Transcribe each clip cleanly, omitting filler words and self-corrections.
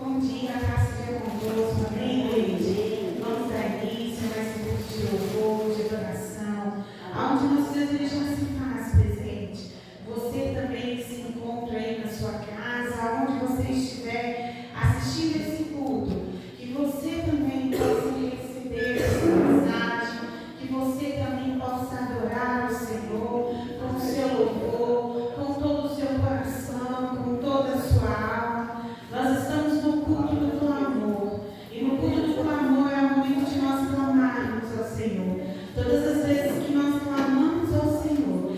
Bom dia, graça seja convosco, amém, igreja? Vamos dar início a mais um curso de louvor, de adoração, onde nosso Deus ele já se faz presente. Você também se encontra aí na sua casa, onde você estiver assistindo esse culto, que você também possa receber essa mensagem, que você também possa adorar o Senhor com o seu louvor, com todo o seu coração, com toda a sua alma. Nós estamos no culto do clamor, e no culto do clamor é o momento de nós clamarmos ao Senhor. Todas as vezes que nós clamamos ao Senhor,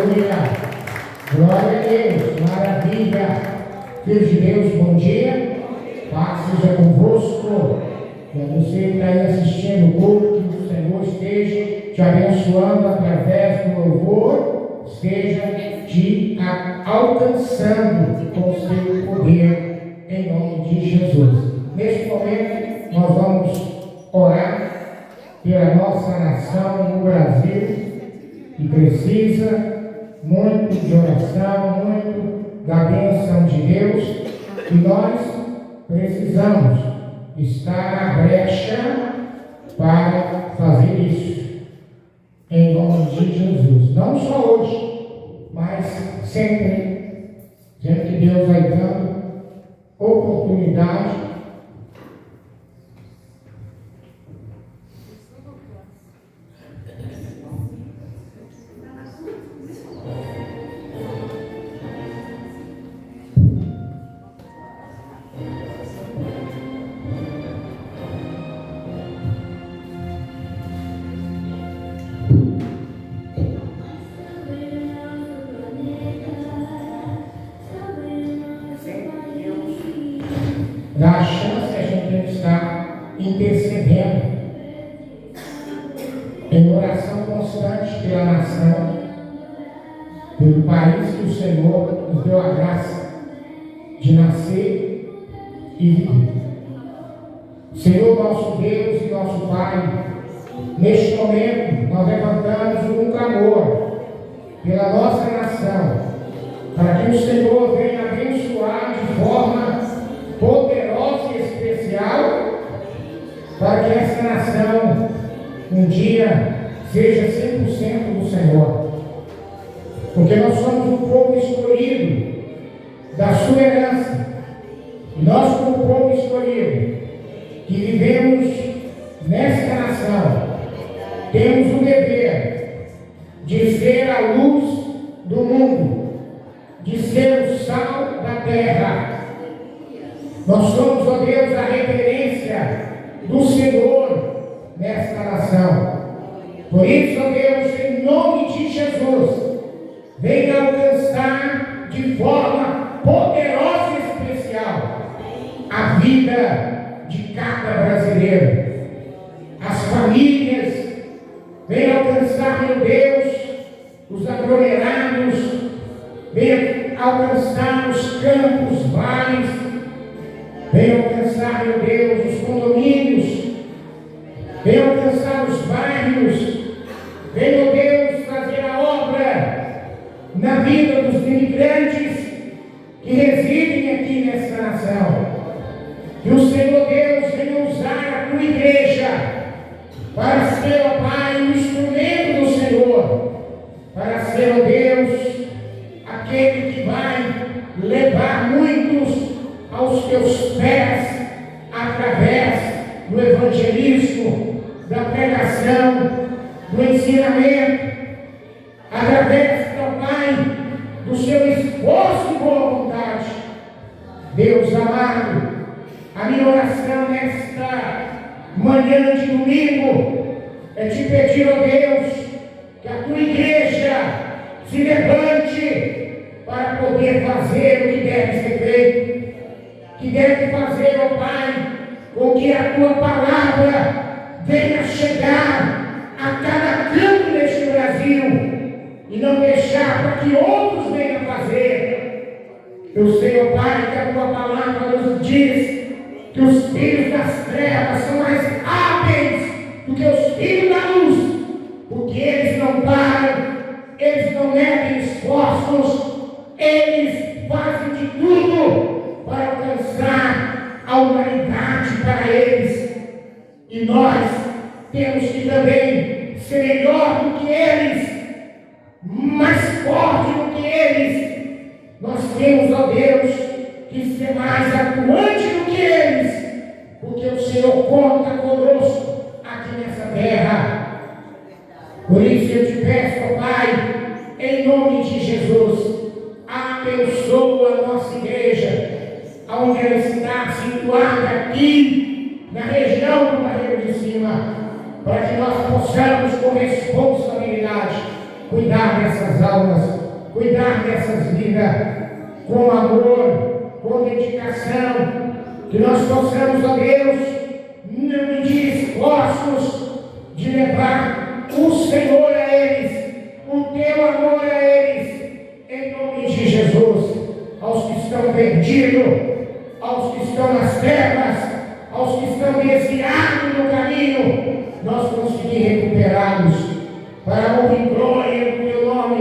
Aleluia. Glória a Deus. Maravilha. Filhos de Deus, bom dia. Paz seja convosco. Para você que está aí assistindo o culto, que o Senhor esteja te abençoando através do louvor, esteja te alcançando com o seu poder, em nome de Jesus. Neste momento, nós vamos orar pela nossa nação no Brasil, que precisa muito de oração, muito da bênção de Deus, e nós precisamos estar na brecha para fazer isso, em nome de Jesus. Não só hoje, mas sempre que Deus vai dando oportunidade. Dá a chance que a gente tem que estar intercedendo em oração constante pela nação, pelo país que o Senhor nos deu a graça de nascer e viver. Senhor, nosso Deus e nosso Pai, neste momento nós levantamos um clamor pela nossa nação, para que o Senhor venha abençoar de forma poderosa e especial, para que essa nação um dia seja 100% do Senhor, porque nós somos um povo escolhido da sua herança, e nós, como povo escolhido que vivemos nesta nação, temos o dever de ser a luz do mundo, de ser o sal da terra. Nós somos, ó Deus, a referência do Senhor nesta nação. Por isso, ó Deus, em nome de Jesus, venha alcançar de forma poderosa e especial a vida de cada brasileiro, as famílias. Venha alcançar, meu Deus, os aglomerados, venha alcançar os campos, vales, venha alcançar, meu Deus, os condomínios, venha alcançar os bairros, venha, meu Deus, fazer a obra na vida dos imigrantes que residem aqui nesta nação. Que o Senhor Deus venha usar a tua igreja para ser, ó Pai, um instrumento do Senhor, para ser, ó Deus, aquele que vai levar muitos aos teus pés, através do evangelismo, da pregação, do ensinamento, através, ó Pai, do seu esforço e boa vontade. Deus amado, a minha oração nesta manhã de domingo é te pedir, ó Deus, que a tua igreja se levante para poder fazer o que deve ser feito, que deve fazer, ó Pai, com que a tua palavra venha chegar a cada canto deste Brasil e não deixar para que outros venham fazer. Eu sei, ó Pai, que a tua palavra nos diz que os filhos das trevas são mais hábeis do que os filhos da luz, porque eles não param, eles não medem esforços, eles fazem de tudo para alcançar a humanidade para eles. E nós temos que também ser melhor do que eles, mais forte do que eles. Nós temos, ó Deus, que ser mais atuante do que eles, porque o Senhor conta conosco aqui nessa terra. Por isso eu te peço, ó Pai, em nome de Jesus, abençoa a nossa igreja, aonde ela está situada aqui, na região do Barreiro de Cima, para que nós possamos, com responsabilidade, cuidar dessas almas cuidar dessas vidas com amor, com dedicação, que nós possamos, ó Deus, não medir esforços de levar o Senhor a eles, o teu amor a eles, em nome de Jesus, aos que estão perdidos, aos que estão nas trevas, aos que estão desviados do caminho, nós conseguimos recuperá-los para a honra e glória do teu nome.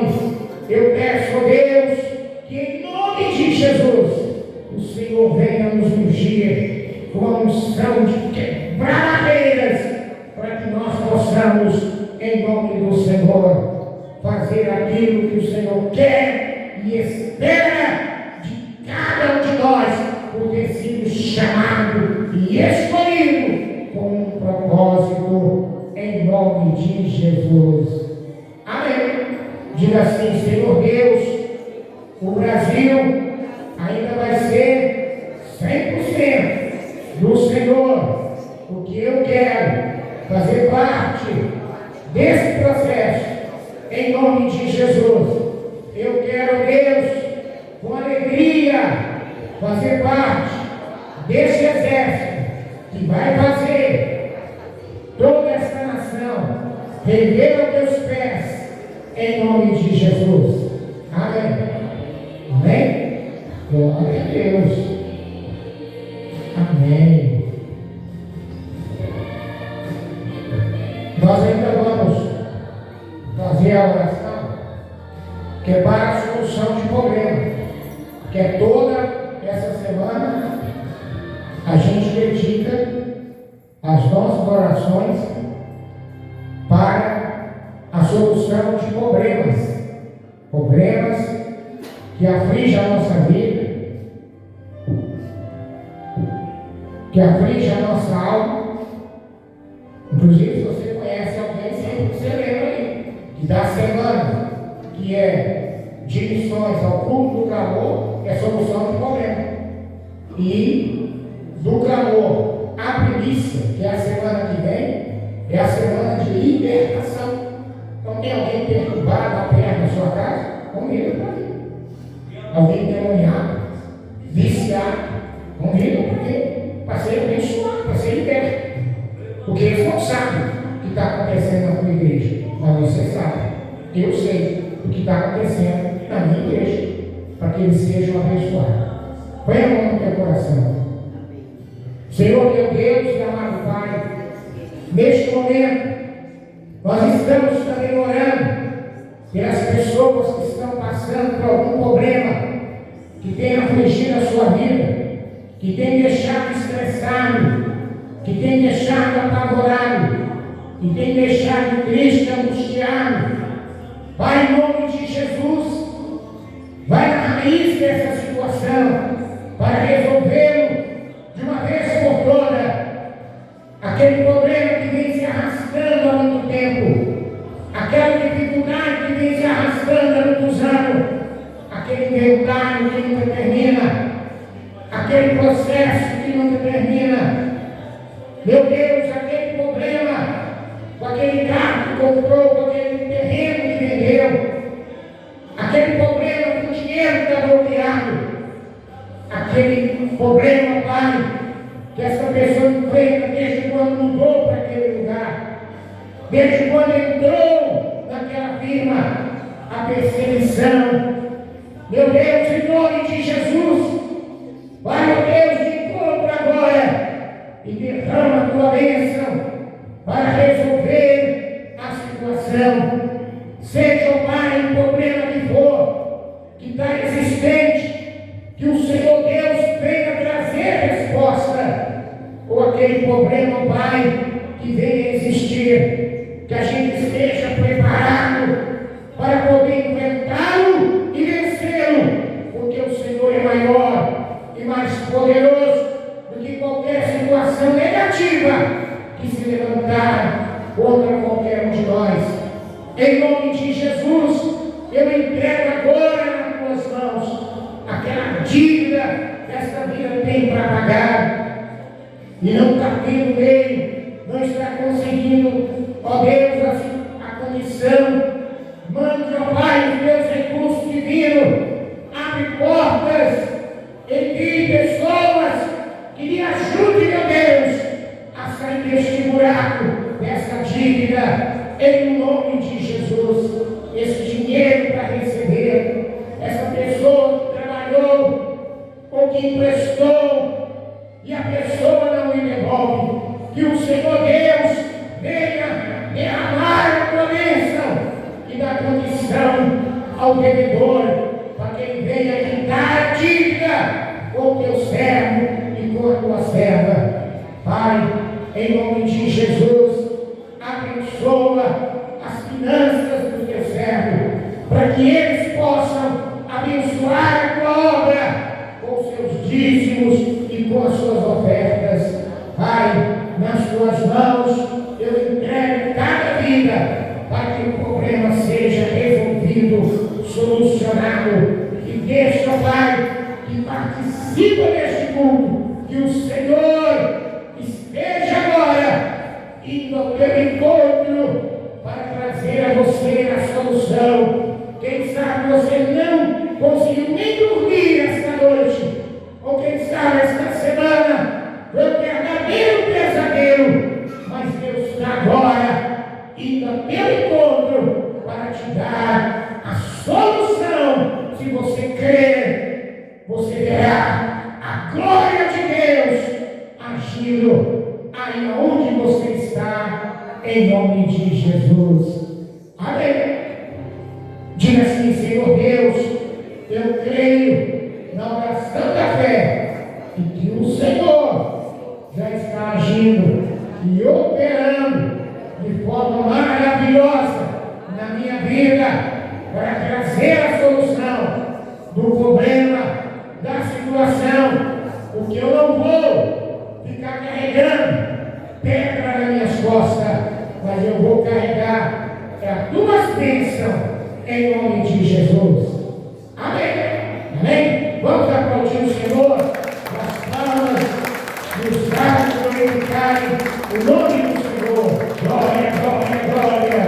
Eu peço, ó Deus, que em nome de Jesus, o Senhor venha nos ungir com a unção de quebrar barreiras, para que nós possamos, em nome do Senhor, fazer aquilo que o Senhor quer e espera de cada um de nós, por ter sido chamado e escolhido com um propósito, em nome de Jesus. Amém. Diga assim: Senhor Deus, o Brasil ainda vai ser 100% do Senhor, porque eu quero fazer parte desse processo, em nome de Jesus. Eu quero, Deus, com alegria, fazer parte desse exército que vai fazer toda esta nação render aos teus pés, em nome de Jesus. Amém. Amém? Glória a Deus. Amém. Nós ainda vamos fazer a oração que é para a solução de problema, que é toda essa semana a gente dedica as nossas orações para a solução de problemas que afligem a nossa vida, que afligem a nossa alma. Inclusive, se você conhece alguém, sempre você lembra aí que da semana que é de missões ao culto do clamor é solução de problema, e do clamor à primícia, que é a semana que vem, é a semana de libertação. Então, tem alguém perturbado a perna na sua casa? Convida para vir. Alguém demoniado, viciado, convida, porque para ser abençoado, para ser liberto. Porque eles não sabem o que está acontecendo na tua igreja, mas você sabe. Eu sei o que está acontecendo na minha igreja, para que eles sejam abençoados. Põe a mão no teu coração. Senhor, meu Deus e amado Pai, neste momento, nós estamos também orando pelas pessoas que estão passando por algum problema, que tem afligido a sua vida, que tem deixado estressado, que tem deixado apavorado, que tem deixado triste, angustiado. Pai, em nome de Jesus, vai na raiz dessa situação, para resolvê-lo de uma vez por toda. Aquele problema que vem se arrastando há muito tempo, aquela dificuldade que vem se arrastando há muitos anos, aquele inventário que nunca termina, aquele processo que nunca termina. Meu Deus, aquele problema, com aquele carro que comprou, com aquele terreno que vendeu, aquele problema com o dinheiro que está bloqueado, aquele problema, Pai, que essa pessoa enfrenta desde quando mudou para aquele lugar, desde quando entrou naquela firma, a perseguição. Meu Deus, em nome de Jesus, vai, meu Deus, de encontro agora e derrama a tua bênção para resolver a situação. Seja, ó Pai, o problema que for, que está existente, que o Senhor Deus venha trazer resposta, ou aquele problema, Pai, que venha existir, que a gente esteja preparado para poder enfrentá-lo e vencê-lo, porque o Senhor é maior e mais poderoso do que qualquer situação negativa que se levantar contra qualquer um de nós. Em nome de Jesus, eu entrego agora nas tuas mãos aquela dívida que esta vida tem para pagar e não está tendo meio, não está conseguindo, ó Deus, a condição Mande, ó Pai, os teus recursos divinos. Abre portas, envie pessoas que me ajudem, meu Deus, a sair deste buraco, dessa dívida, em nome de Jesus. Esse dinheiro para receber, essa pessoa que trabalhou ou que emprestou e a pessoa não me devolve, que o Senhor Deus venha derramar a tua bênção e dar condição ao devedor, para que ele venha quitar a dívida com o teu servo e com a tua serva. Pai, em nome de Jesus, abençoa as finanças do teu servo, para que eles possam abençoar a tua obra com os seus dízimos e com as suas ofertas. Pai, nas tuas mãos eu entrego cada vida, para que o problema seja resolvido, solucionado. E deixa, Pai, que participa deste culto, que o Senhor esteja agora indo ao teu encontro para trazer a você a solução. Quem sabe você não conseguiu nem dormir esta noite, ou quem sabe esta semana foi um verdadeiro pesadelo, mas Deus está agora indo ao teu encontro para te dar a solução. Se você crer, você verá a glória de Deus agindo aí onde você está, em nome de Jesus. Amém. Diga assim: Senhor Deus, eu creio na oração da fé e que o Senhor já está agindo e operando de forma maravilhosa na minha vida para trazer a solução do problema, da situação, porque eu não vou ficar carregando pedra nas minhas costas, mas eu vou carregar as tuas bênçãos em nome de Jesus. Amém? Amém? Vamos aplaudir o Senhor, as palmas, os braços glorificarem o nome do Senhor. Glória, glória, glória.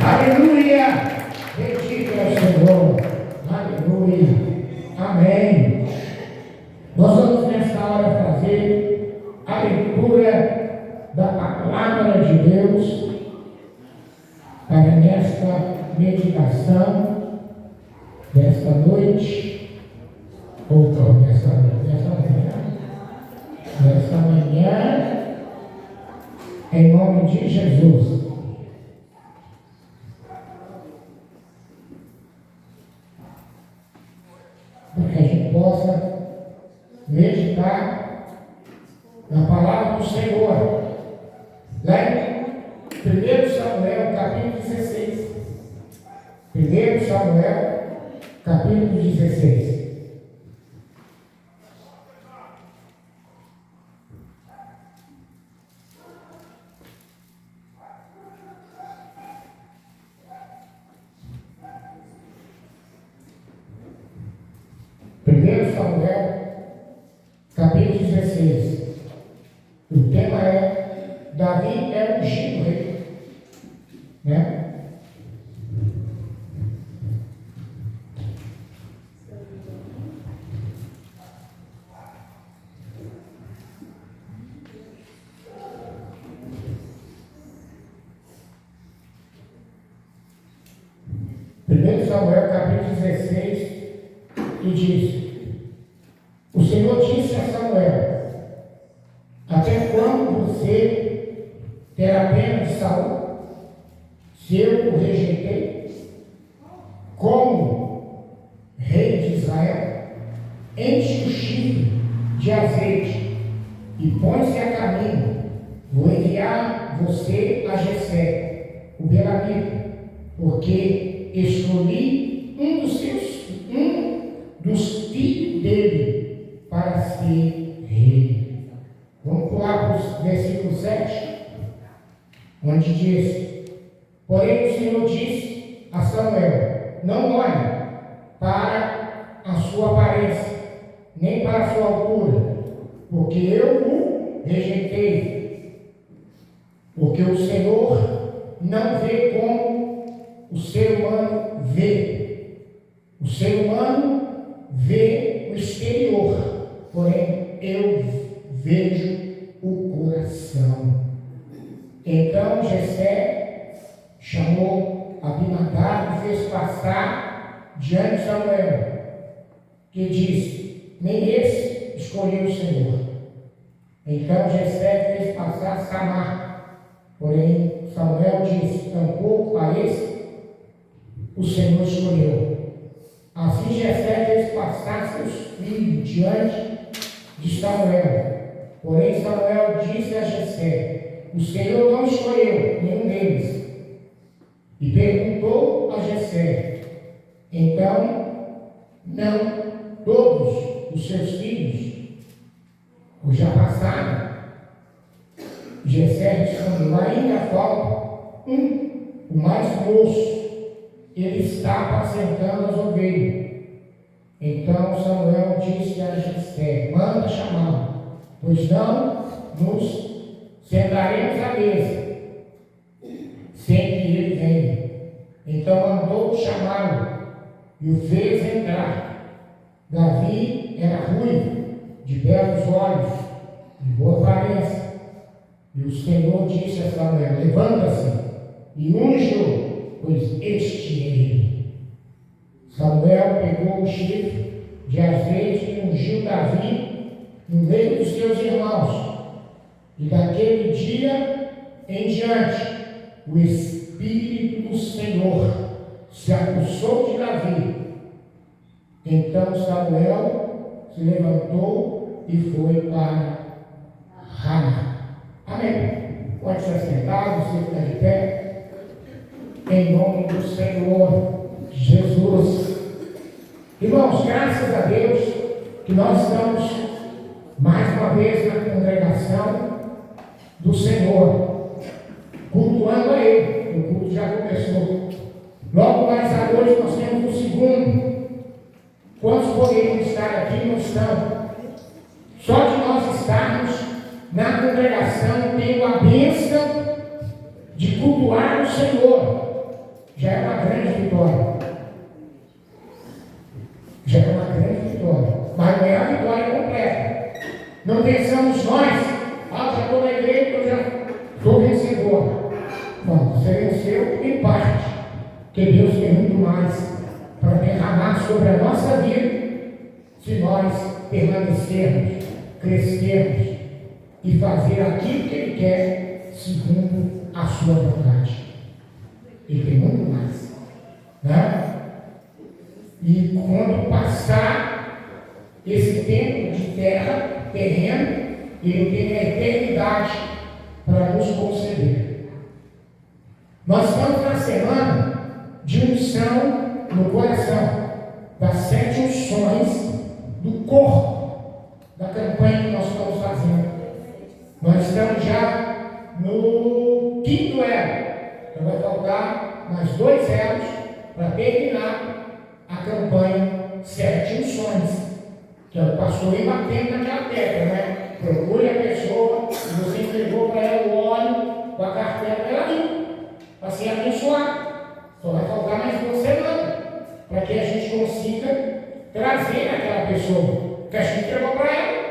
Aleluia. Bendito é o Senhor. Aleluia. Amém. Nós vamos nesta hora fazer a leitura da palavra de Deus para nesta meditação desta noite, ou desta manhã, em nome de Jesus. Para que a gente possa meditar na palavra do Senhor. Lá em 1 Samuel, capítulo 16. 1 Samuel, capítulo 16. Samuel, capítulo 16. O tema é: Davi é ungido rei. Né? Samuel, capítulo 16, e diz: o Senhor disse a Samuel: até quando você terá pena de Saul, se eu o rejeitei? Como rei de Israel, enche o chifre de azeite e põe-se a caminho. Vou enviar você a Jessé, o Belamita, porque escolhi um dos filhos dele para ser rei. Vamos pular para o versículo 7, onde diz: porém o Senhor disse a Samuel: não olhe para a sua aparência, nem para a sua altura, porque eu o rejeitei. Porque o Senhor não vê como o ser humano vê. O ser humano vê o exterior, porém eu vejo o coração. Então Jessé chamou Abinadab e fez passar diante de Samuel, que disse: nem esse escolheu o Senhor. Então Jessé fez passar Samar, porém Samuel disse: tampouco a esse o Senhor escolheu. Assim Jessé fez passar seus filhos diante de Samuel, porém Samuel disse a Jessé: o Senhor não escolheu nenhum deles. E perguntou a Jessé: então, não todos os seus filhos os já passaram? Jessé respondeu: ainda falta o mais moço, ele está apacentando as ovelhas. Então Samuel disse a Jessé: manda chamá-lo, pois não nos sentaremos à mesa sem que ele venha. Então mandou chamá-lo e o fez entrar. Davi era ruivo, de belos olhos, de boa aparência. E o Senhor disse a Samuel: levanta-se e unge-o, pois este é ele. Samuel pegou o chifre de azeite e ungiu Davi no meio dos seus irmãos. E daquele dia em diante, o Espírito do Senhor se apossou de Davi. Então Samuel se levantou e foi para Ramá. Amém. Pode ser sentado, você fica de pé. Em nome do Senhor Jesus. Irmãos, graças a Deus que nós estamos mais uma vez na congregação do Senhor, cultuando a Ele. O culto já começou. Logo mais à noite nós temos o segundo. Quantos poderiam estar aqui e não estão? Só de nós estarmos na congregação tendo a bênção de cultuar o Senhor, já é uma grande vitória. Já é uma grande vitória. Mas não é a vitória completa. Não pensamos nós: já estou na igreja, eu já sou vencedor. Não, você venceu em parte, porque Deus tem muito mais para derramar sobre a nossa vida, se nós permanecermos, crescermos e fazer aquilo que Ele quer, segundo a sua vontade. Ele tem muito mais, né? E quando passar esse tempo de terra, terreno, Ele tem a eternidade para nos conceder. Nós estamos na semana de unção no coração, das 7 unções do corpo da campanha que nós estamos fazendo. Nós estamos já no 5º elo. Então vai faltar mais 2 elos para terminar a campanha 7 unções, que é o pastor ir batendo naquela tecla, né? Procure a pessoa que você entregou para ela o óleo com a cartela dela ali, para ser abençoado. Só vai faltar mais 2 semanas para que a gente consiga trazer aquela pessoa que a gente entregou para ela,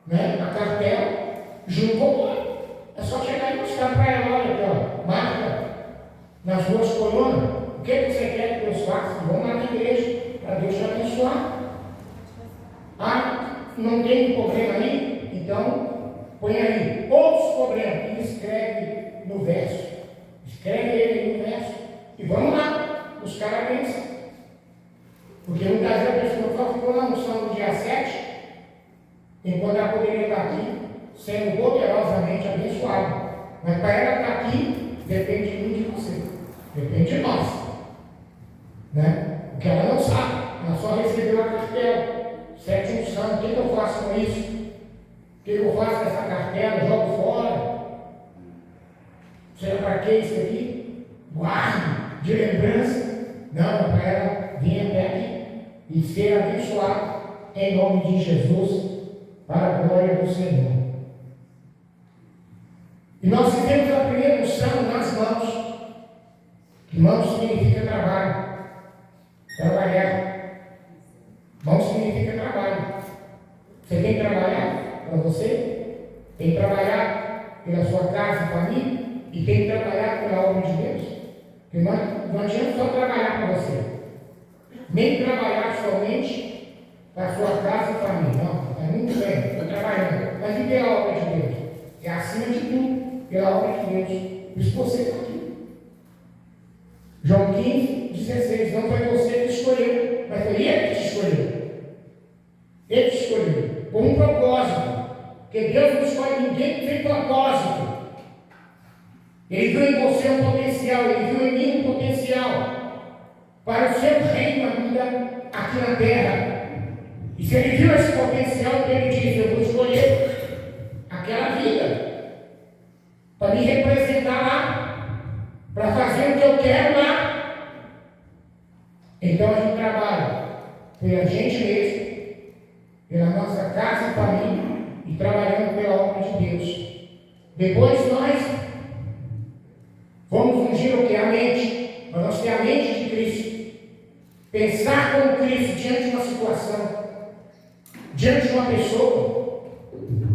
né? A cartela junto com o óleo. É só chegar e mostrar para ela: olha aqui, ó, marca nas 2 colunas o que você quer que Deus faça. Vamos lá na igreja para Deus te abençoar. Não tem problema aí? Então põe aí outros problemas e escreve no verso. Escreve ele aí no verso e vamos lá buscar a bênção. Porque muitas vezes a pessoa só ficou na unção no dia 7, enquanto ela poderia estar aqui sendo poderosamente abençoada. Mas para ela estar aqui, depende de mim e de você. Depende de nós, né? Porque ela não sabe. Ela só recebeu a cartela. 7 unção. O que eu faço com isso? O que eu faço com essa cartela? Jogo fora? Será para que isso aqui? Guarde de lembrança. Não, para ela vir até aqui e ser abençoada em nome de Jesus, para a glória do Senhor. E nós tivemos a primeira unção nas mãos. Mão significa trabalho. Trabalhar. Mão significa trabalho. Você tem que trabalhar para você, tem que trabalhar pela sua casa e família, e tem que trabalhar pela obra de Deus. Porque não adianta só trabalhar para você, nem trabalhar somente para a sua casa e família. Não, é muito bem, estou trabalhando. Mas e pela obra de Deus? É acima de tudo, pela obra de Deus. Por isso você está aqui. João 15:16, não foi você que escolheu, mas foi Ele que te escolheu. Ele te escolheu, com um propósito. Porque Deus não escolhe ninguém sem propósito. Ele viu em você um potencial, Ele viu em mim um potencial para o seu reino ainda aqui na terra. E se Ele viu esse potencial, Ele disse: eu vou escolher aquela vida para me representar lá, para fazer o que eu quero lá. Então a gente trabalha pela gente mesmo, pela nossa casa e família, e trabalhando pela obra de Deus. Depois nós vamos ungir o que? A mente. Nós vamos ter a mente de Cristo. Pensar como Cristo diante de uma situação, diante de uma pessoa.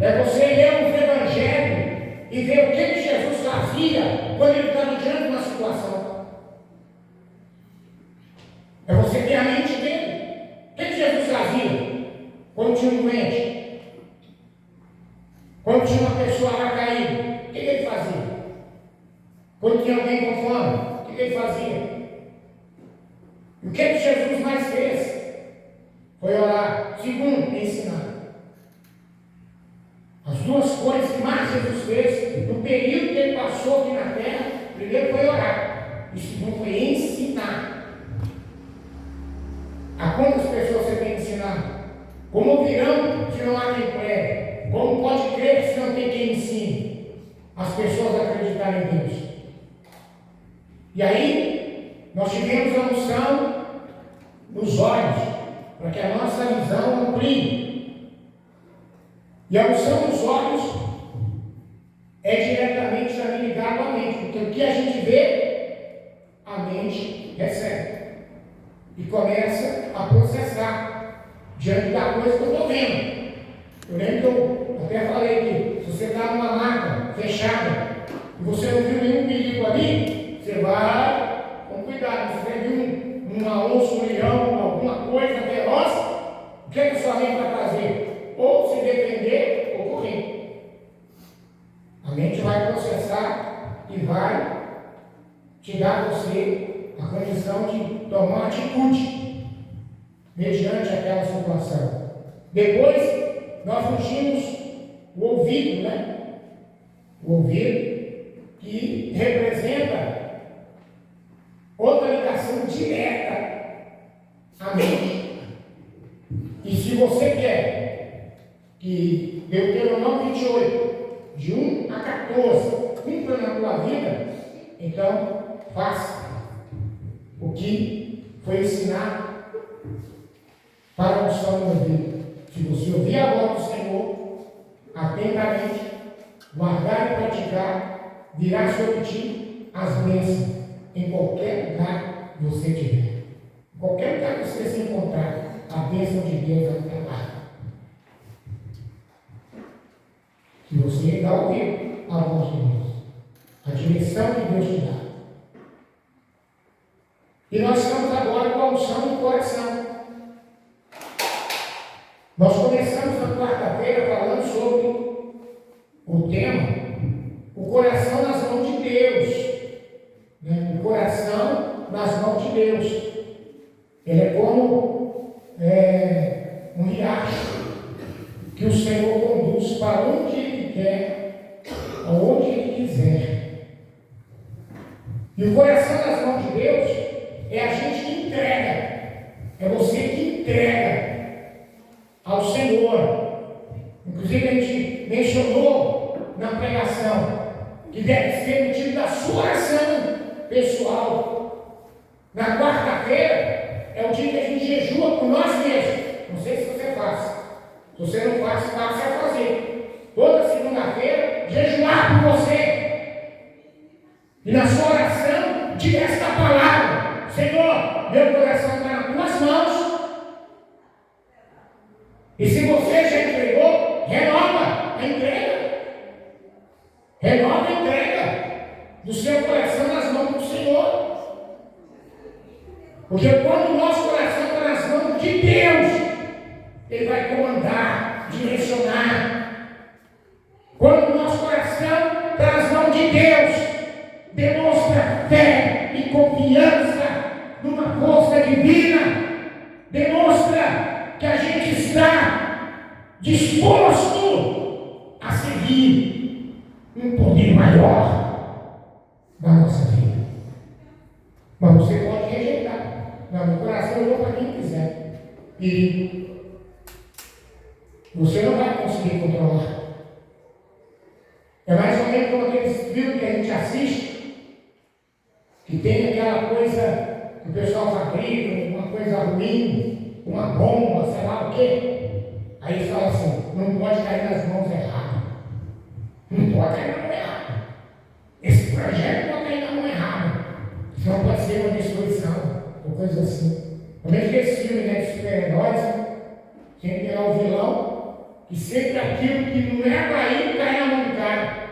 É você ler os evangelhos e ver o que Jesus fazia quando ele estava diante de uma situação. É você ter a mente dele. O que Jesus fazia quando tinha um doente? Quando tinha uma pessoa lá caída, o que ele fazia? Quando tinha alguém com fome, o que ele fazia? E o que Jesus mais fez? Foi orar. Segundo, ensinar. As duas coisas que mais Jesus fez no período que ele passou aqui na terra, primeiro foi orar, e segundo foi ensinar. A quantas pessoas você tem que ensinar? Como ouvirão se não há quem pregue? Como pode crer se não tem quem ensine? As pessoas acreditarem em Deus. E aí, nós tivemos a unção nos olhos, para que a nossa visão amplie. E a unção nos olhos é diretamente também ligado à mente, porque o que a gente vê, a mente recebe. E começa a processar diante da coisa que eu estou vendo. Eu lembro que eu até falei que se você está numa mata fechada e você não viu nenhum perigo ali, você vai com cuidado. Se você viu uma onça, um leão, alguma coisa veloz, o que é que a sua mente vai fazer? Ou se defender ou correr. A mente vai processar e vai te dar a você a condição de tomar uma atitude mediante aquela situação. Depois, nós ungimos o ouvido, né? O ouvido que representa outra ligação direta à mente. E se você quer que Deuteronômio 28, de 1 a 14, cumpra na tua vida, então faça o que foi ensinado para a unção do ouvido. Se você ouvir a voz do Senhor atentamente, guardar e praticar, virá sobre ti as bênçãos em qualquer lugar que você estiver. Em qualquer lugar que você se encontrar, a bênção de Deus vai estar lá. Se você dá ouvir a voz de Deus, a direção que Deus te dá. E nós estamos agora com a unção do coração. Nós começamos na quarta-feira falando sobre o tema, o coração nas mãos de Deus. O coração nas mãos de Deus. Ele é como um riacho que o Senhor conduz para onde Ele quer, aonde Ele quiser. E o coração nas mãos de Deus é a gente que entrega, é você que entrega ao Senhor. Inclusive a gente mencionou na pregação que deve ser motivo da sua oração pessoal. Na quarta-feira é o dia que a gente jejua por nós mesmos. Não sei se você faz. Se você não faz, passe a fazer. Toda segunda-feira, jejuar por você. E na sua oração, de esta palavra. Senhor, meu coração está nas tuas mãos. E se você já entregou, renova a entrega. Renova a entrega do seu coração nas mãos do Senhor. Porque quando o nosso coração está nas mãos de Deus, Ele vai comandar, direcionar. Quando o nosso coração está nas mãos de Deus, demonstra fé e confiança numa força divina. Demonstra que a gente está disposto a seguir um poder maior na nossa vida. Mas você pode rejeitar. Não, meu coração eu vou para quem quiser. E você não vai conseguir controlar. É mais ou menos como aqueles filmes que a gente assiste, que tem aquela coisa que o pessoal fabrica, uma coisa ruim, uma bomba, sei lá o quê. Aí eles falam assim, não pode cair nas mãos erradas. Não pode cair na mão errada. Esse projeto não pode cair na mão errada. Senão pode ser uma destruição, ou coisa assim. Também que esse filme, né, de super-heróis, sempre tem lá o vilão, que sempre aquilo que não é para ir, cai na mão do cara.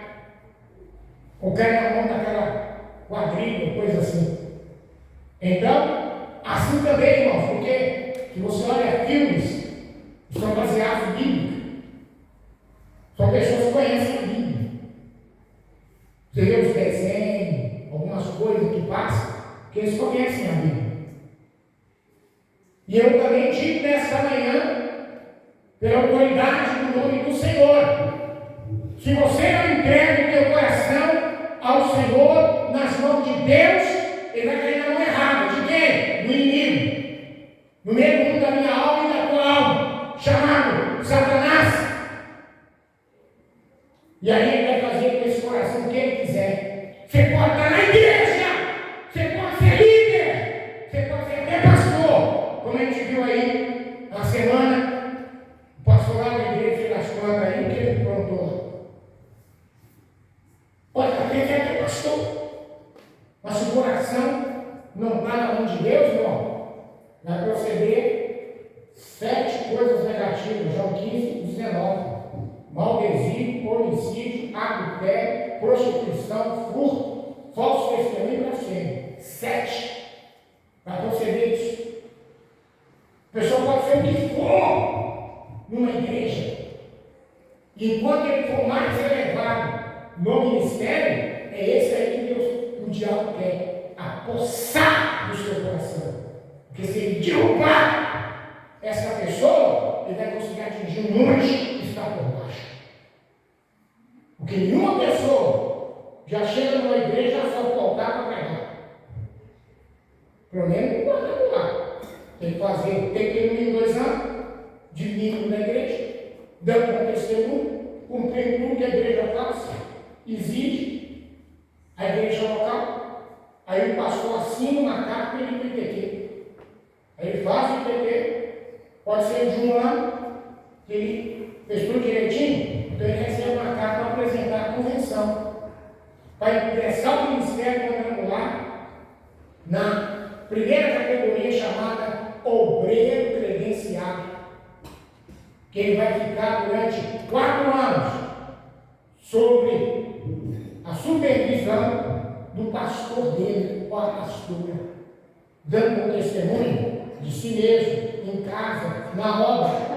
Ou cai na mão daquela quadrilha, coisa assim. Então, assim também, irmãos, porque se você olha filmes, são baseados em Bíblia. São pessoas que conhecem a Bíblia. Você vê os desenhos, algumas coisas que passam, que eles conhecem a Bíblia. E eu também digo nesta manhã, pela autoridade do nome do Senhor, se você não entrega o teu coração ao Senhor, nas mãos de Deus, ele vai cair na mão errada. De quem? Do inimigo. No meio da minha alma e da tua alma, chamado Satanás. E aí ele vai fazer com esse coração o que ele quiser. Você pode estar na igreja, você pode ser líder, você pode ser até pastor, como a gente viu aí na semana, o pastor lá da igreja fez as contas aí, que ele prontou. Pode até pastor, mas se o coração não está na mão de Deus, irmão, vai proceder 7 coisas negativas, João 15, 19. Maldesídio, homicídio, adultério, prostituição, furto, falso testemunho e blasfêmia. 7. Vai proceder isso. A pessoa pode ser o que for numa igreja. E enquanto ele for mais elevado no ministério, é esse aí que Deus, o diabo quer apossar do seu coração. Porque se ele derrubar essa pessoa, ele vai conseguir atingir um monte que está por baixo. Porque nenhuma pessoa já chega numa igreja só para voltar para pregar. Pelo menos não pode lá. Tem que fazer, tem que ir no mínimo 2 anos de mínimo na igreja, dando um testemunho, cumprindo tudo que a igreja faz, exige a igreja local. Aí o pastor assina uma carta para ele ir IPT. Aí ele faz o IPT, pode ser de um ano, que ele fez tudo direitinho, então ele recebe uma carta para apresentar a convenção, para ingressar o ministério quadrangular na primeira categoria chamada obreiro credenciado, que ele vai ficar durante 4 anos sobre a supervisão do pastor dele, ou a pastora, dando um testemunho de si mesmo, em casa, na obra.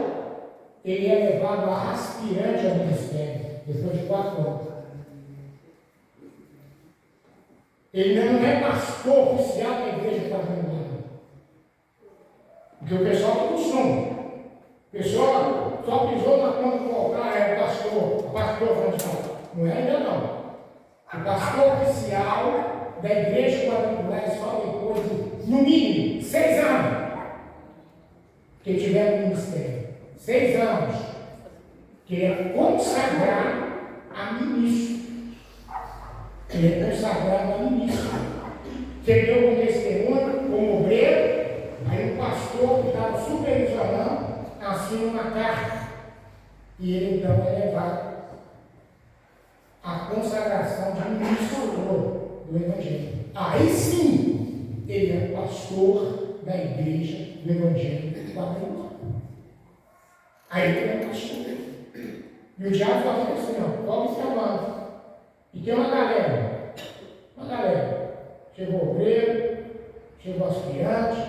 Ele é levado a aspirante ao ministério, depois de 4 anos. Ele não é pastor oficial da igreja quadrangular. Porque o pessoal está no som. O pessoal só pisou na ponta do altar, é o pastor frontal. Não é ainda não. O pastor oficial da igreja quadrangular é só depois de, no mínimo, 6 anos que tiver no ministério. 6 anos que ele é consagrado a ministro. Ele é consagrado a ministro. Você deu um testemunho como obreiro, aí o pastor que estava supervisionando assina uma carta. E ele então é levado à consagração de ministro do Evangelho. Aí sim, ele é pastor da igreja do Evangelho quadrangular. Aí ele é pastor. E o diabo fala assim, ó, vamos escavando. E tem uma galera. Chegou o obreiro, chegou aspirante,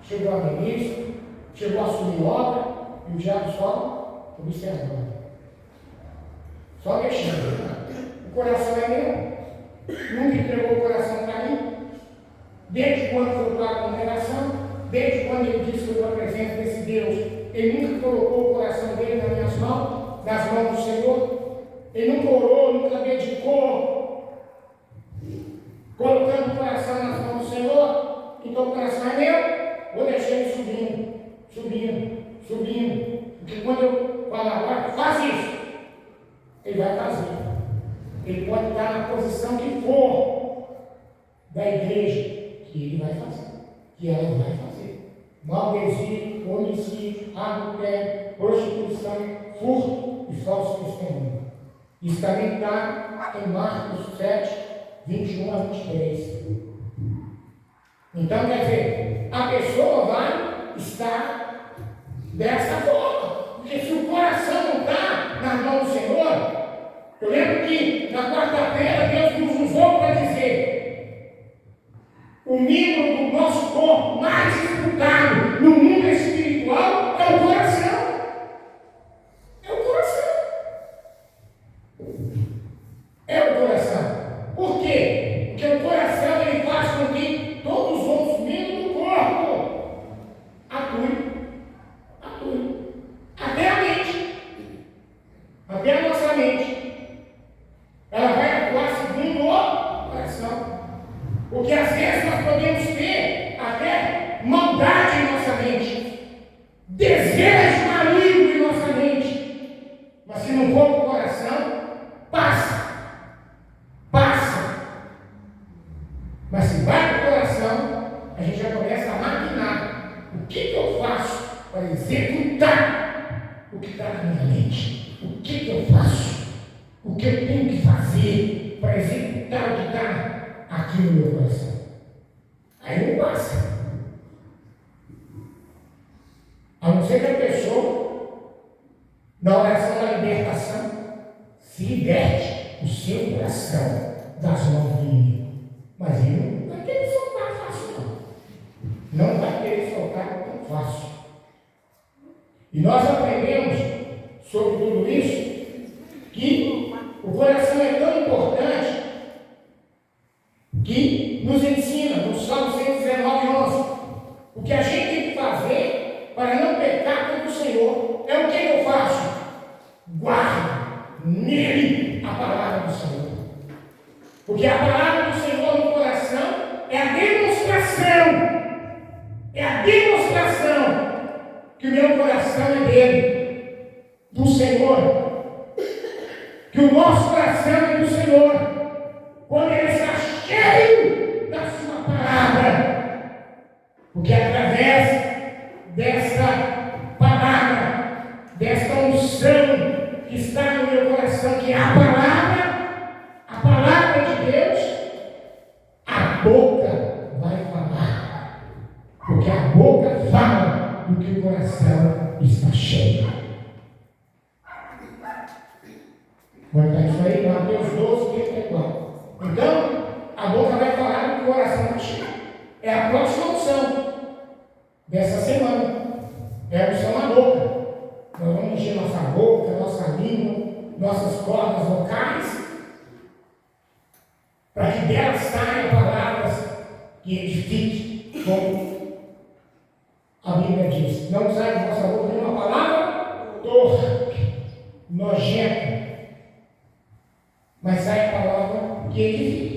chegou a ministro, chegou a assumir obra, e o diabo só observando. Só mexendo. O coração é meu. Nunca entregou o coração para mim. Desde quando foi para a congregação, desde quando ele disse que eu estou presente desse Deus, ele nunca colocou o coração dele nas minhas mãos, nas mãos do Senhor. Ele nunca orou, nunca dedicou, colocando o coração nas mãos do Senhor. Então o coração é meu, vou deixar ele subindo. Porque quando eu falar agora, faz isso, ele vai fazer. Ele pode estar na posição que for da igreja, que ele vai fazer, que ela vai fazer. Maldizia, homicídio, adultério, prostituição, furto e falso testemunho. Isso também está em Marcos 7, 21 a 23. Então, quer dizer, a pessoa vai estar dessa forma. Porque se o coração não está nas mãos do Senhor, eu lembro que na quarta-feira Deus nos usou para dizer: o membro do nosso corpo mais disputado no mundo espiritual é o coração. É o coração. É o coração. Por quê? Porque o coração ele faz com que todos os outros membros do corpo atuem. Até a mente. Até a nossa mente. Ela vai atuar segundo o coração. Porque às vezes nós podemos ter até maldade em nossa mente, desejo maligno em nossa mente, mas se não for o coração, passa. Mas se vai para o coração, a gente já começa a maquinar. O que eu faço para executar o que está na minha mente? O que eu faço? O que eu tenho que fazer para executar o que está aqui no meu coração? Aí não passa. A não ser que a pessoa, na oração da libertação, se liberte o seu coração das mãos do inimigo. Mas ele não vai querer soltar fácil, não. Não vai querer soltar tão fácil. E nós aprendemos sobre tudo isso que o coração é tão importante que nos ensina no Salmo 119, 11. O que a gente tem que fazer para não pecar contra o Senhor é o que eu faço? Guardo nele a palavra do Senhor. Porque a palavra do Senhor no coração é a demonstração que o meu coração é dele, do Senhor. Que o nosso coração é do Senhor. Quando ele está cheio da sua palavra. Porque através desta palavra, desta unção que está no meu coração, que é a palavra de Deus, a boca vai falar. Porque a boca fala do que o coração está cheio. Vamos dar isso aí, Mateus 12, 34. Então, a boca vai falar do que o coração está cheio. É a próxima unção dessa semana. É a unção na boca. Nós vamos encher nossa boca, nossa língua, nossas cordas vocais, para que delas saiam palavras que edifiquem, como a Bíblia diz. Não sai de nossa boca nenhuma palavra torpe, nojenta, mas sai a palavra que edifica.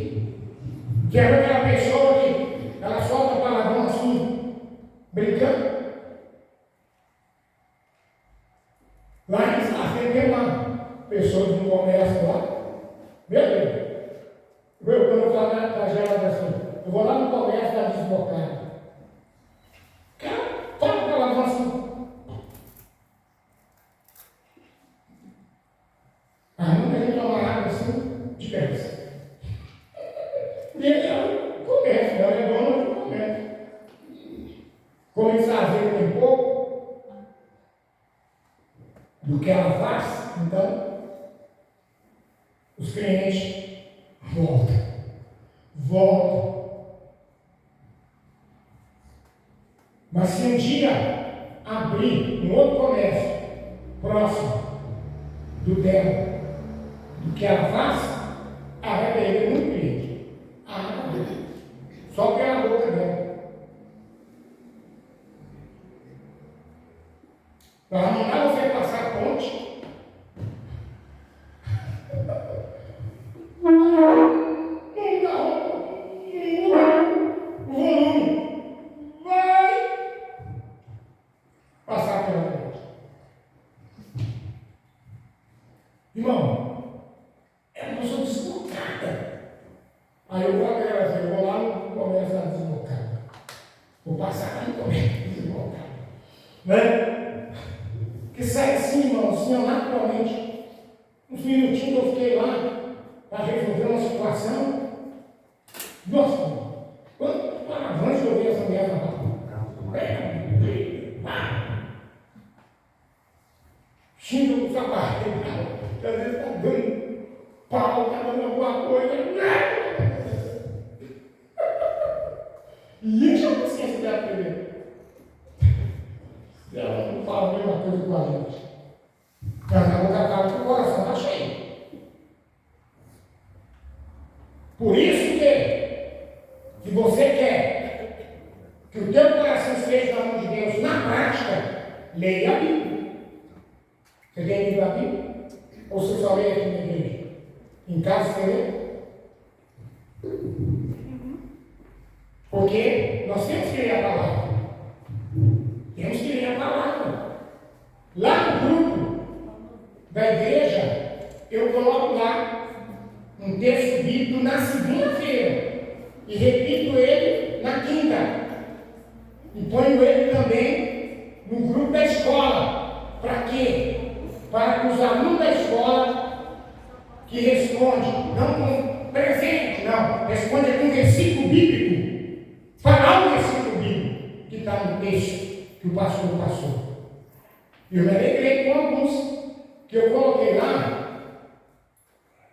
Já viu aquela pessoa que ela solta a palavrão assim, brincando? Lá em Safra tem uma pessoa de um comércio lá. Meu Deus! Eu vou falar para ela assim, eu vou lá no comércio da desbocada. Cara, fala para ela assim. Nunca a gente toma água assim, de cabeça. E ele, comércio, ela é dona do comércio. Como eles fazem tem pouco do que ela faz, então os clientes voltam. Mas se um dia abrir um outro comércio próximo do dela, do que ela faz, ela vai perder muito cliente. Só pela boca dela. Para mandar você passar a ponte, não dá o volume vai passar pela ponte. Irmão, é uma pessoa deslocada. Aí eu vou agradecer, eu vou lá no comércio da deslocada. Vou passar lá no comércio deslocada. Né? Que sai assim, irmão, assim, naturalmente. Uns minutinhos que eu fiquei lá para resolver uma situação. Nossa, quanto palavrões que eu vi essa mulher falar. Xinga o sapato, que às vezes está dando pau, está dando alguma coisa. E enche a consciência dela primeiro. Ela não fala a mesma coisa com a gente. Mas na boca fala que o coração está cheio. Por isso que, se você quer que o teu coração esteja na mão de Deus na prática, leia a Bíblia. Você tem lido a Bíblia? Ou você só lê aqui na igreja? Em casa você lê? Porque nós temos que ler a palavra. Temos que ler a palavra. Lá no grupo da igreja, eu coloco lá um texto bíblico na segunda-feira e repito ele na quinta. E ponho ele também no grupo da escola. Para quê? Para que os alunos da escola que respondem, não com presente, não, responde com versículo bíblico, falar o versículo bíblico que está no texto que o pastor passou. Eu me alegrei com alguns que eu coloquei lá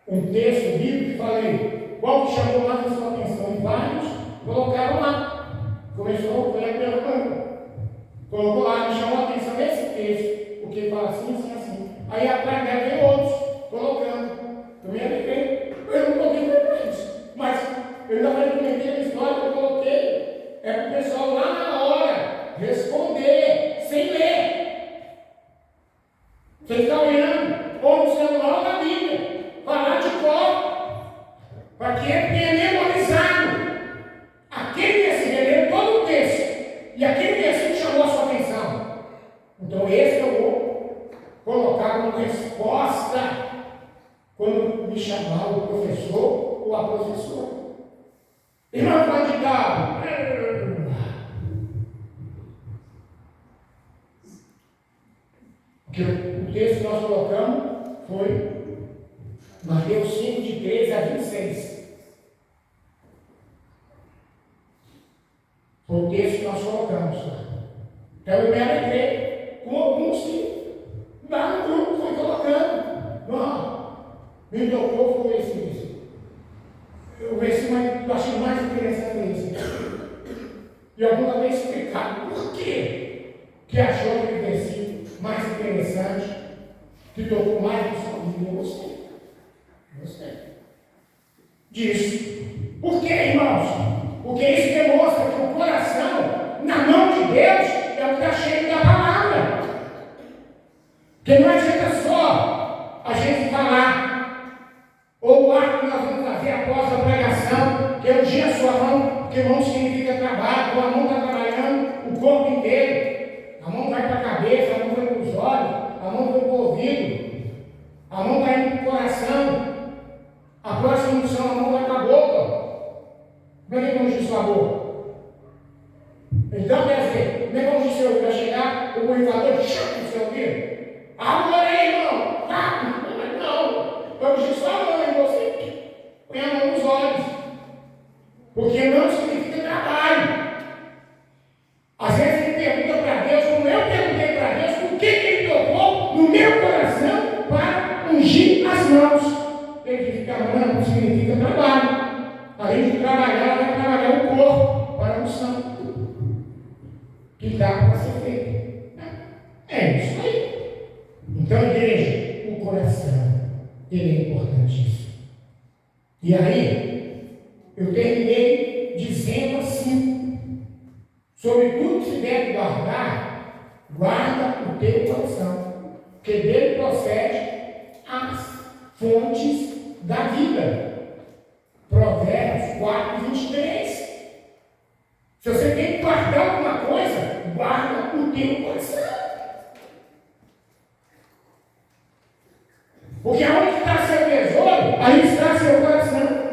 um texto bíblico e falei, qual que chamou mais a sua atenção? E vários colocaram lá. Começou a ver perguntando. Colocou lá, me chamou a atenção esse texto, porque fala assim, assim, assim. Aí atrás dela veio outros, colocando. Eu me alegrei. Eu não coloquei para isso. Mas eu ainda falei que a história que eu coloquei é para o pessoal lá na hora responder, sem ler. Você está olhando, ou no celular ou na Bíblia, falar de cor, para que ele tenha memorizado aquele versículo, ele leu todo o texto, e aquele versículo chamou a sua atenção. Então, esse eu vou colocar como resposta quando me chamar o professor ou a professora. Irmão candidato, porque o texto que nós colocamos foi Mateus 5, de 13 a 26. Foi o texto que nós colocamos. Então eu me alegrei com alguns que lá no grupo foi colocando. Não, me tocou foi esse. O versículo que eu achei mais interessante é esse. E alguma vez explicar por quê que achou aquele versículo mais interessante, que tocou mais no seu vida. Gostei disso. Por quê, irmãos? Porque isso demonstra que o coração, na mão de Deus, é o que está cheio da palavra. Porque não adianta só a gente falar, ou o ato que nós vamos fazer após a pregação, que erigir a sua mão, porque mão significa trabalho, então a mão está trabalhando o corpo inteiro. A mão vai para a cabeça, a mão vai para os olhos, a mão vai para o ouvido, a mão vai indo para o coração, a próxima unção, a mão vai para a boca. Como é que vamos dizer sua boca? Então, quer dizer, como é que vamos dizer seu ouvido? Vai chegar o borrifador, chama no seu ouvido. Agora aí, irmão, não, vamos dizer sua mão em você, põe a mão nos olhos. Porque não significa trabalho. Às vezes ele pergunta para Deus, como eu perguntei para Deus, por que ele tocou no meu coração para ungir as mãos. Ele disse que a mão não significa trabalho. Além de trabalhar, vai trabalhar o corpo para a unção que dá para ser feito. É isso aí. Então, igreja, o coração, ele é importantíssimo. E aí, eu terminei dizendo assim, sobre tudo que se deve guardar, guarda o teu coração, porque dele procede as fontes da vida. Provérbios 4, 23. Se você tem que guardar alguma coisa, guarda o teu coração. Porque aonde está seu tesouro, aí está seu coração.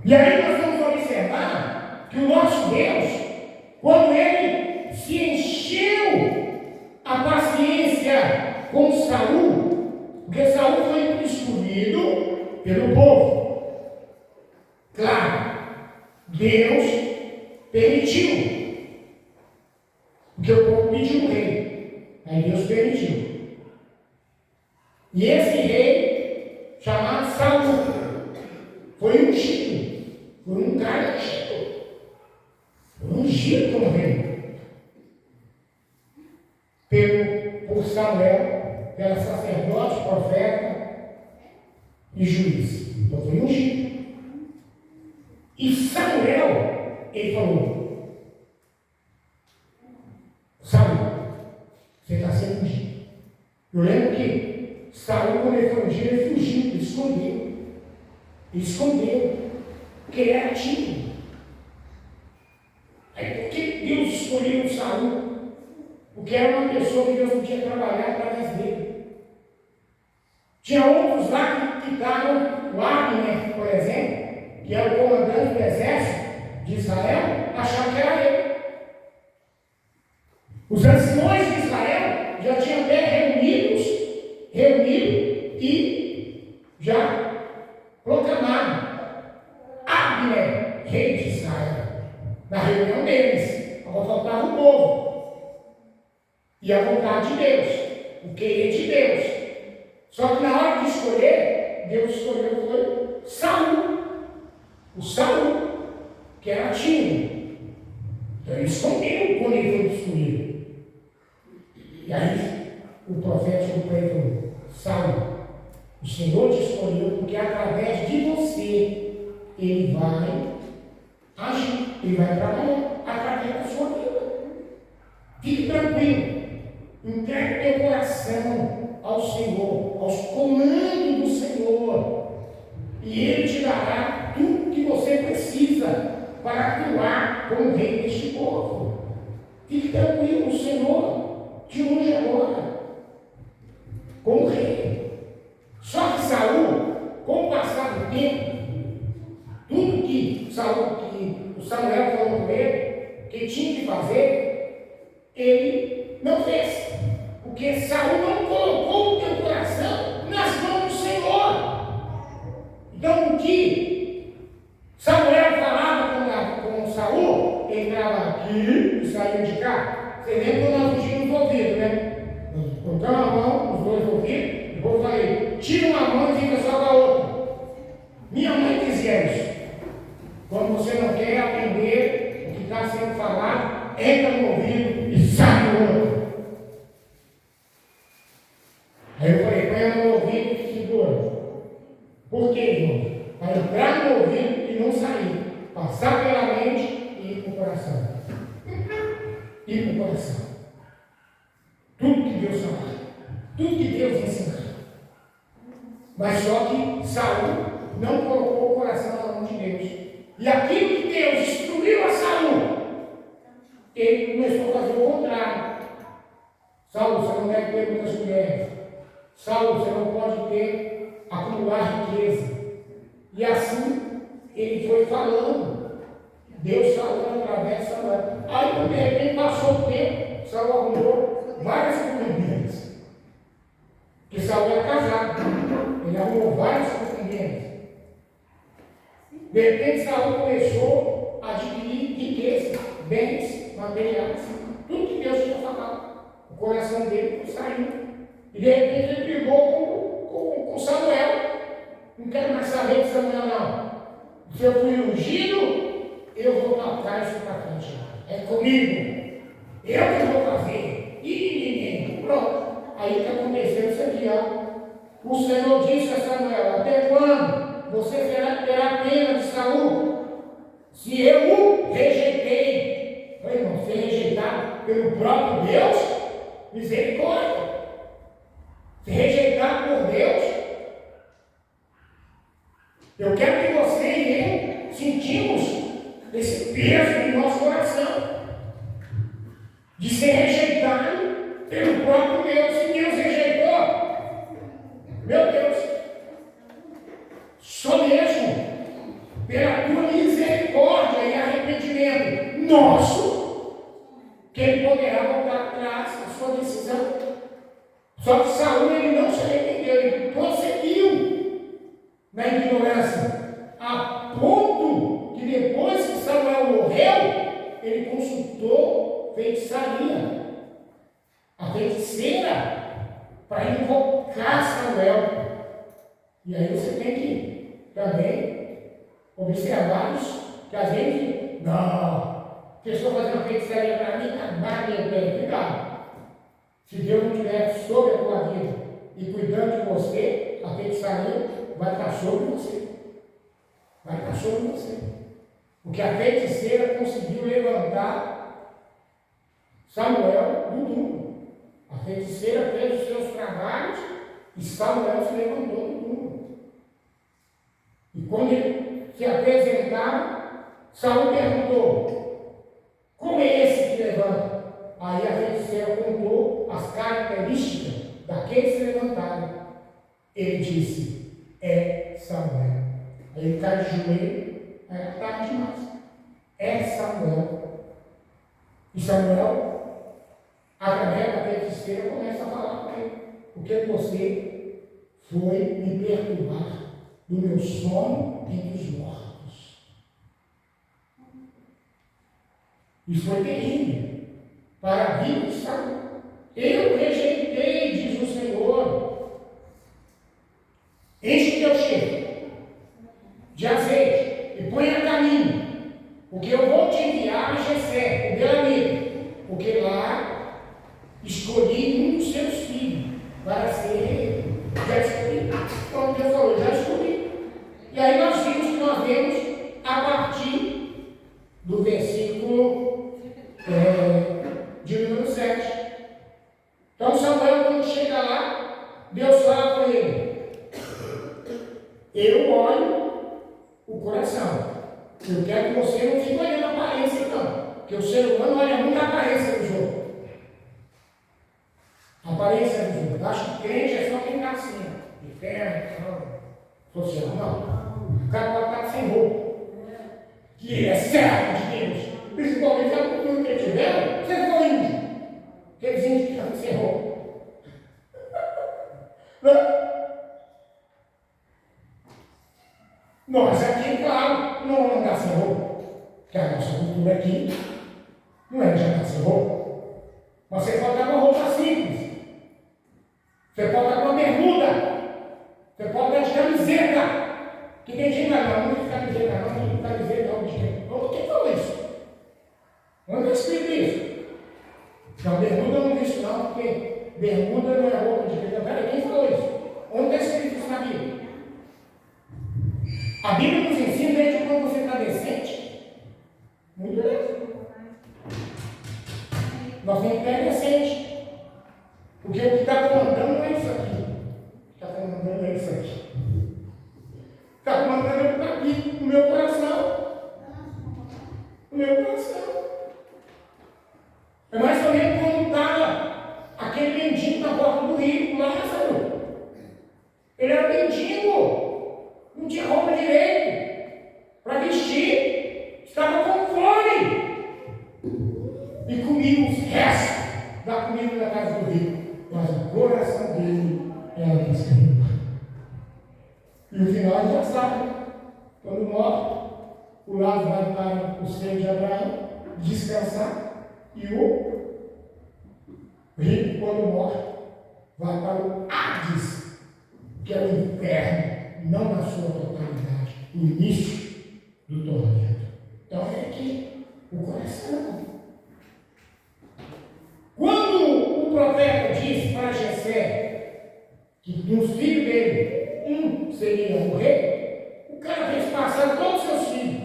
E aí nós vamos observar que o nosso Deus, quando ele se encheu a paciência com Saul, porque Saul foi instruído pelo povo. Claro, Deus permitiu, porque o povo pediu um rei, aí Deus permitiu. E esse rei, chamado Saul, foi ungido, foi um cara ungido, foi ungido como rei, por Samuel, que era sacerdote, profeta e juiz. Então foi ungido. E Samuel, ele falou: Saul, você está sendo ungido. Eu lembro que Saul, quando ele foi ungido, ele fugiu, ele escondeu. Ele escondeu, porque ele era tímido. Aí por que Deus escolheu Saul? Porque era uma pessoa que Deus podia trabalhar através dele. Tinha outros lá que estavam, o Abner, por exemplo, que era o comandante do exército de Israel, achava que era ele. Os anciões de Israel já tinham até reunido e já proclamado Abner, rei de Israel, na reunião deles. Agora faltava o povo. E a vontade de Deus, o querer de Deus. Só que na hora de escolher, Deus escolheu foi Saul. O Saul, que era tímido. Então ele escondeu quando ele foi destruído. E aí o profeta chegou para ele e falou: Saul, o Senhor te escolheu porque através de você ele vai agir, ele vai trabalhar através da sua vida. Fique tranquilo, entregue teu coração ao Senhor, aos comandos do Senhor, e ele te dará tudo que você precisa para atuar como rei deste povo. Fique tranquilo, o Senhor te unge agora como rei. Só que Saul, com o passar do tempo, tudo que o Samuel falou com ele, que tinha que fazer, ele não fez. Porque Saul não colocou o teu coração nas mãos do Senhor. Então o que Samuel falava com Saul, ele entrava aqui e saía de cá. Você lembra quando nós tínhamos os ouvidos, né? Nós colocamos a mão, os dois ouvidos, depois eu falei: tira uma mão e fica só com a outra. Minha mãe dizia isso. Quando você não quer aprender o que está sendo falado, entra no ouvido e sai do outro. Aí eu falei: põe no ouvido e segura. Por quê, irmão? Para entrar no ouvido e não sair. Passar pela mente e ir para o coração. Ir para o coração. Tudo que Deus falar. Tudo que Deus ensinar. Mas só que Saul não colocou o coração na mão de Deus. E aquilo que Deus instruiu a Saul, ele começou a fazer o contrário. Saul, você não deve ter muitas mulheres. Saul, você não pode acumular riqueza. E assim ele foi falando. Deus falando através de Samuel. Aí quando de repente passou o tempo, Saul arrumou várias concubinas. Porque Saul era casado. Ele arrumou várias concubinas. De repente, Saul começou a adquirir riqueza, bens materiais, tudo que Deus tinha falado. O coração dele foi saindo. E de repente ele brigou com Samuel. Não quero mais saber de Samuel, não. Se eu fui ungido, eu vou tocar isso para frente. É comigo. Eu que vou fazer. E ninguém. Pronto. Aí está acontecendo isso aqui, ó. O Senhor disse a Samuel: até quando você terá pena de Saul? Se eu o rejeitei. Meu irmão, ser rejeitado pelo próprio Deus, misericórdia. Ser rejeitado por Deus. Eu quero que você e eu sentimos esse peso no nosso coração de ser rejeitado pelo próprio Deus. Se Deus rejeitou, meu Deus, só mesmo pela tua misericórdia e arrependimento nosso, que ele poderá voltar atrás da sua decisão. Só que Saul, ele não se arrependeu, ele prosseguiu na ignorância, a ponto que depois que Samuel morreu, ele consultou feitiçaria, a feiticeira, para invocar Samuel. E aí você tem que também observar isso, que às vezes, não, a pessoa fazendo uma feitiçaria para mim, acabar meu pé, cuidado. Se Deus não estiver sobre a tua vida e cuidando de você, a feitiçaria vai estar sobre você. Vai estar sobre você. Porque a feiticeira conseguiu levantar Samuel do túmulo. A feiticeira fez os seus trabalhos e Samuel se levantou do túmulo. E quando ele se apresentava, Saul perguntou: como é esse que levanta? Aí a feiticeira contou as características daqueles que se levantaram. Ele disse: é Samuel. Aí ele cai de joelho, é tarde demais. É Samuel. E Samuel, através da feiticeira, começa a falar para ele: porque você foi me perturbar do meu sono entre os mortos. Isso foi terrível para a vida de Saul. Eu rejeitei, diz o Senhor. Enche o teu cheiro de azeite e põe a caminho, porque eu vou te enviar a Jessé, o meu amigo, porque lá escolhi um dos seus filhos para ser. Já escolhi. Como Deus falou, já escolhi. E aí nós vemos a partir do versículo de número 7. Então Samuel, quando chega lá, Deus fala para ele: eu olho o coração. Eu quero que você não fique olhando a aparência, não. Porque o ser humano olha muito a aparência dos outros. A aparência dos outros. Acho que crente é só quem está assim, de ferro, social. Não. O cara pode estar sem roupa. Que é servo de Deus. Principalmente a cultura que ele tiver, você for índio. Aqueles índios que estão sem roupa. Nós aqui, claro, não vamos andar sem roupa. Porque a nossa cultura aqui não é de andar sem roupa. Mas você pode dar uma roupa simples. Você pode dar uma bermuda. Você pode dar de camiseta. Que tem gente que não usa camiseta, não usa camiseta, não usa. Quem falou isso? Onde está escrito isso? Não, bermuda não diz isso, não, porque bermuda não é roupa de igreja. Peraí, quem falou isso? Onde está escrito isso na Bíblia? A Bíblia nos ensina desde quando você está decente. Muito bem. Nós temos que estar decente. Porque o que está comandando não é isso aqui. O que está comandando é isso aqui. Está comandando está aqui, no meu coração. No meu coração. É mais ou menos quando estava aquele mendigo na porta do rio, Lázaro. Ele era mendigo. Não tinha roupa direito para vestir, estava com fome e comia os restos da comida da casa do rico, mas o coração dele era descrente. E o final já sabe, quando morre, o Lázaro vai para o seio de Abraão descansar, e o rico, quando morre, vai para o Hades, que é o inferno, não na sua totalidade, o início do tormento. Então é aqui o coração. Quando o profeta disse para Jessé que dos filhos dele, seria o rei, o cara fez passar todos os seus filhos.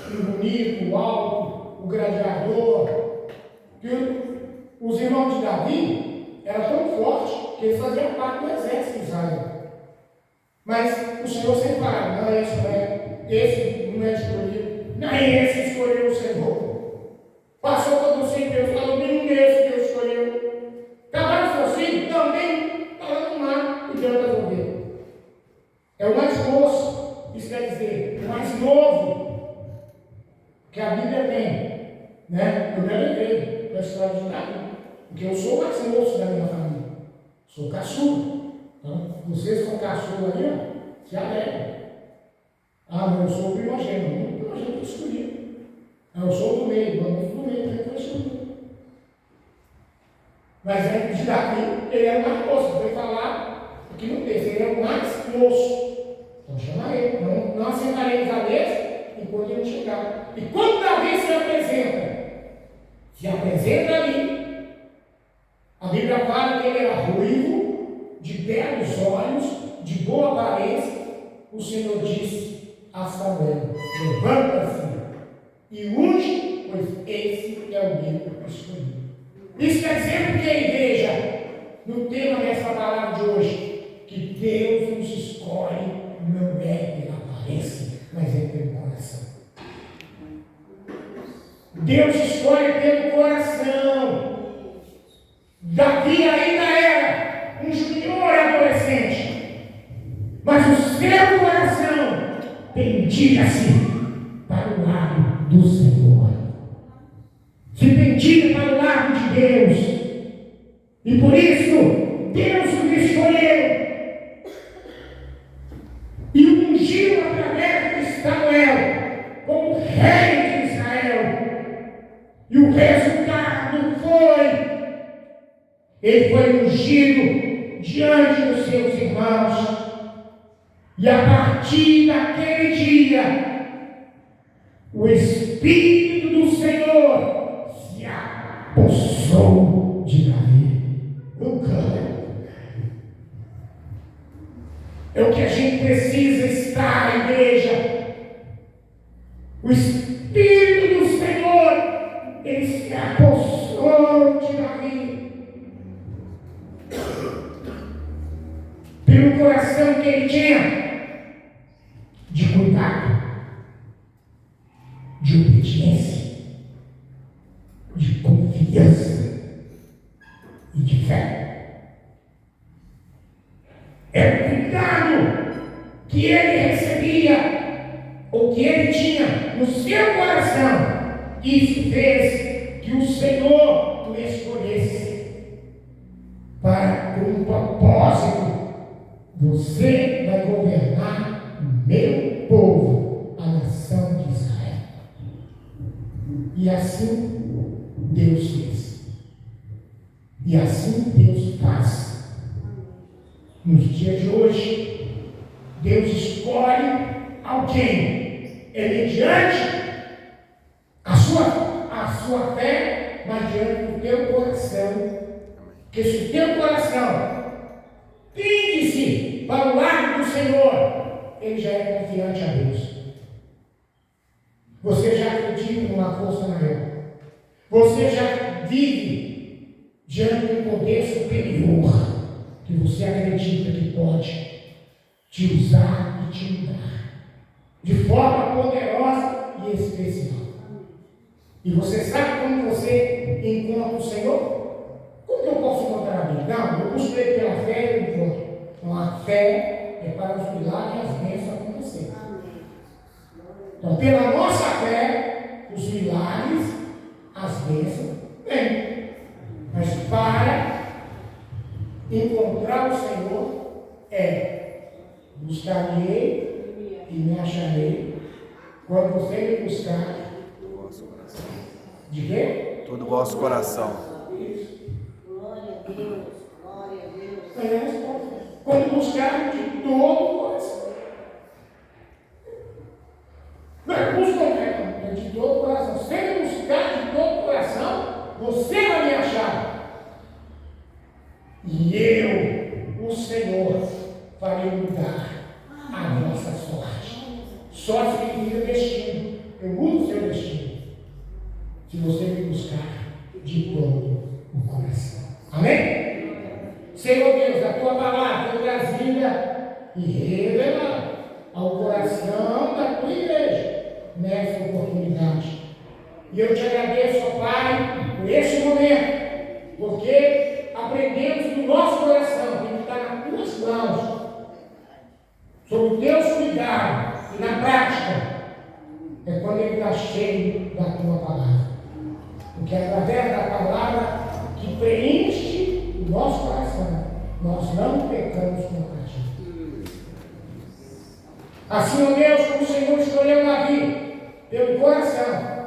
O bonito, o alto, o gladiador. Os irmãos de Davi eram tão fortes que eles faziam parte do exército de Israel. Mas o Senhor sempre fala, não, esse não é escolhido, não é esse que escolheu o Senhor. Passou todo o filho, Deus falou, nenhum desse Deus escolheu. Acabaram seus filhos, também falando no mar, e Deus resolveu. É o mais moço, isso quer dizer, o mais novo que a Bíblia tem. Né? Eu me alegrei com a história de Davi, porque eu sou o mais moço da minha família. Sou caçula. Então, vocês são caçula ali, ó, se alegram. Ah, não, eu sou o primogênito. Não, o primogênito escolhido. Ah, eu sou do meio, vamos do meio, que foi escolhido. Mas antes de Davi, ele era o mais moço. Foi falar aqui no texto, ele é o mais moço. Então chama ele. Não assentaremos a mesa enquanto ele chegar. E quando Davi se apresenta ali, a Bíblia fala que ele era ruivo, de belos olhos, de boa aparência. O Senhor disse a Samuel: levanta-se e unge, pois esse é o meu escolhido. Isso quer dizer que a igreja, no tema dessa palavra de hoje, que Deus nos escolhe não é pela aparência, mas é pelo coração. Deus escolhe pelo coração. Davi ainda era um junior adolescente, mas o seu coração pendia-se para o lado do Senhor, se pendia para o lado de Deus, e por isso Deus o escolheu e o ungiu através de Samuel como rei de Israel. E o resultado foi: ele foi ungido diante dos seus irmãos, e a partir daquele dia, o Espírito do Senhor se apossou de Davi. É o que a gente precisa estar, igreja. O Espírito do Senhor, ele se apossou de Davi. Pelo coração que ele tinha de cuidado, de obediência, de confiança e de fé. É o cuidado que ele recebia, ou que ele tinha no seu coração, isso fez que o Senhor o escolhesse para um propósito. Você vai governar o meu povo, a nação de Israel. E assim Deus fez. E assim Deus faz. Nos dias de hoje, Deus escolhe alguém. É mediante a sua fé, mas diante do teu coração. Porque se o teu coração tende-se para o lado do Senhor, ele já é confiante a Deus. Você já acredita numa força maior. Você já vive diante de um poder superior, que você acredita que pode te usar e te mudar de forma poderosa e especial. E você sabe como você encontra o Senhor? Como que eu posso encontrar a Deus? Não, eu busco ele pela fé e eu encontro. Então a fé é para os milagres e as bênçãos acontecerem. Então, pela nossa fé, os milagres, as bênçãos vêm. Mas para encontrar o Senhor é: buscar-me-ei e me acharei Quando você me buscar, de quê? Todo o vosso coração. Isso. Glória a Deus, glória a Deus. Aí é a resposta. Quando buscar de todo o coração. Não é busca, é de todo o coração. Se você buscar de todo o coração, você vai me achar. E eu, o Senhor, farei mudar a vossa sorte. Sorte significa destino. Eu mudo o seu destino. Se você me buscar de todo o coração. Amém? Senhor Deus, a tua palavra foi trazida e revela ao coração da tua igreja nessa oportunidade. E eu te agradeço, ó Pai, por esse momento, porque aprendemos do nosso coração, que está nas tuas mãos, sob os teus cuidados e na prática, é quando ele está cheio da tua palavra. Porque é através da palavra que preenche o nosso coração, nós não pecamos contra ti. Assim, ó Deus, como o Senhor escolheu Davi pelo coração,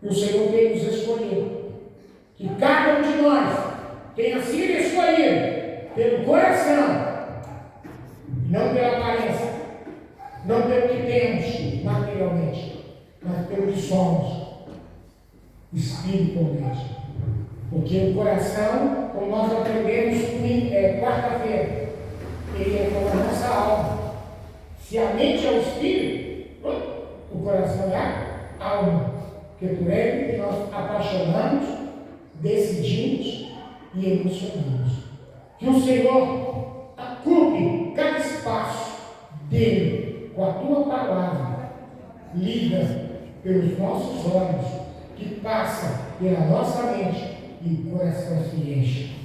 e o Senhor tem nos escolhido. Que cada um de nós tenha sido escolhido pelo coração, não pela aparência, não pelo que temos materialmente, mas pelo que somos espiritualmente. Porque o coração, como nós aprendemos quarta-feira, ele é como a nossa alma. Se a mente é o espírito, o coração é a alma. Porque por ele nós apaixonamos, decidimos e emocionamos. Que o Senhor ocupe cada espaço dele com a tua palavra, lida pelos nossos olhos, que passa pela nossa mente e o coração se enche.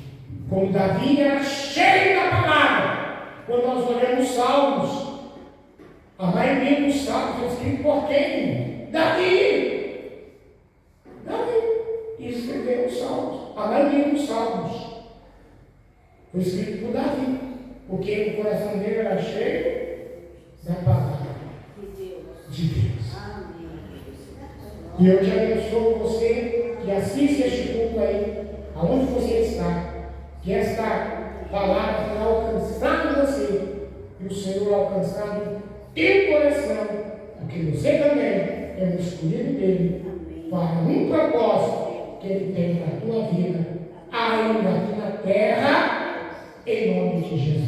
Como Davi era cheio da palavra, quando nós olhamos os salmos, a maioria dos salmos é escrito por quem? Davi escreveu os salmos. A maioria dos salmos foi escrito por Davi, porque o coração dele era cheio da palavra de Deus. E eu te abençoo você que assiste este culto aí, aonde você está, que esta palavra tenha alcançado você, e o Senhor alcançado teu coração, porque você também é um escolhido dele para um propósito que ele tem na tua vida, ainda aqui na terra, em nome de Jesus.